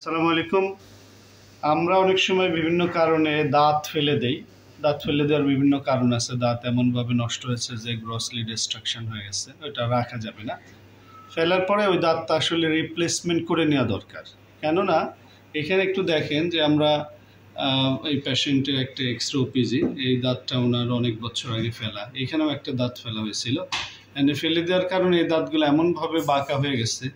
আসসালামু আলাইকুম। আমরা অনেক সময় বিভিন্ন কারণে দাঁত ফেলে দেই। দাঁত ফেলে দেওয়ার বিভিন্ন কারণ আছে। দাঁত এমনভাবে নষ্ট হয়েছে যে গ্রসলি ডিস্ট্রাকশন হয়ে গেছে, ওইটা রাখা যাবে না। ফেলার পরে ওই দাঁতটা আসলে রিপ্লেসমেন্ট করে নেওয়া দরকার। কেননা এখানে একটু দেখেন যে আমরা এই পেশেন্টের একটা এক্সরে ওপিজি, এই দাঁতটা ওনার অনেক বছর আগে ফেলা, এখানেও একটা দাঁত ফেলা হয়েছিল। ফেলে দেওয়ার কারণে এই দাঁতগুলো এমনভাবে বাঁকা হয়ে গেছে।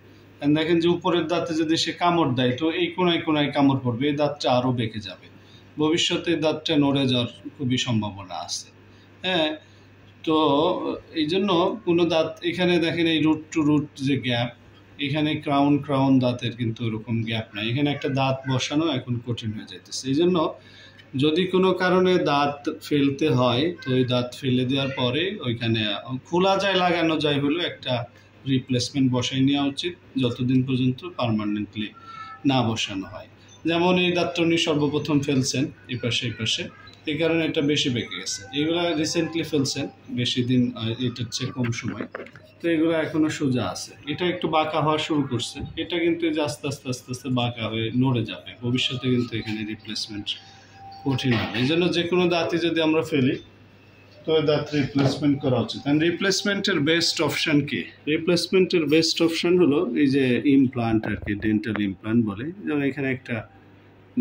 দেখেন যে উপরের দাঁতে যদি সে কামড় দেয় তো এই কোনায় কোনায় কামড় পড়বে, এই দাঁতটা আরও বেঁকে যাবে। ভবিষ্যতে এই দাঁতটা নড়ে যাওয়ার খুবই সম্ভাবনা আছে। হ্যাঁ, তো এই জন্য কোনো দাঁত এখানে দেখেন এই রুট টু রুট যে গ্যাপ, এখানে ক্রাউন দাঁতের কিন্তু ওরকম গ্যাপ নাই। এখানে একটা দাঁত বসানো এখন কঠিন হয়ে যাইতেছে। এই জন্য যদি কোনো কারণে দাঁত ফেলতে হয় তো ওই দাঁত ফেলে দেওয়ার পরে ওইখানে খোলা যায়, লাগানো যায় হলেও একটা রিপ্লেসমেন্ট বসাই নেওয়া উচিত, যতদিন পর্যন্ত পার্মানেন্টলি না বসানো হয়। যেমন এই দাঁতটা উনি সর্বপ্রথম ফেলছেন এই পাশে, এই কারণে এটা বেশি বেঁকে গেছে। এগুলো রিসেন্টলি ফেলছেন, বেশি দিন এটার চেয়ে কম সময়, তো এগুলো এখনো সোজা আছে। এটা একটু বাঁকা হওয়া শুরু করছে, এটা কিন্তু যে আস্তে আস্তে বাঁকা হয়ে নড়ে যাবে। ভবিষ্যতে কিন্তু এখানে রিপ্লেসমেন্ট কঠিন হবে। এই জন্য যে কোনো দাঁতই যদি আমরা ফেলি তো দাঁত রিপ্লেসমেন্ট করা উচিত। অ্যান্ড রিপ্লেসমেন্টের বেস্ট অপশান কি? রিপ্লেসমেন্টের বেস্ট অপশান হলো এই যে ইমপ্লান্ট আর কি, ডেন্টাল ইমপ্লান্ট বলে। যেমন এখানে একটা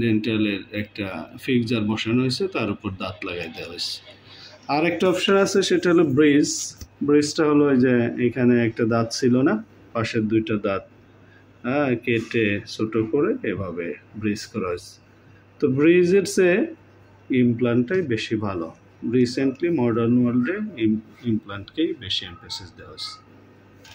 ডেন্টালের একটা ফিক্সচার বসানো হয়েছে, তার উপর দাঁত লাগাই দেওয়া হয়েছে। আর একটা অপশান আছে, সেটা হলো ব্রিজ। ব্রিজটা হলো এই যে এখানে একটা দাঁত ছিল না, পাশের দুইটা দাঁত কেটে ছোট করে এভাবে ব্রিজ করা হয়েছে। তো ব্রিজের চেয়ে ইমপ্লান্টটাই বেশি ভালো। রিসেন্টলি মডার্ন ওয়ার্ল্ডে ইমপ্লান্টকেই বেশি এমফেসিস দেওয়া হয়েছে।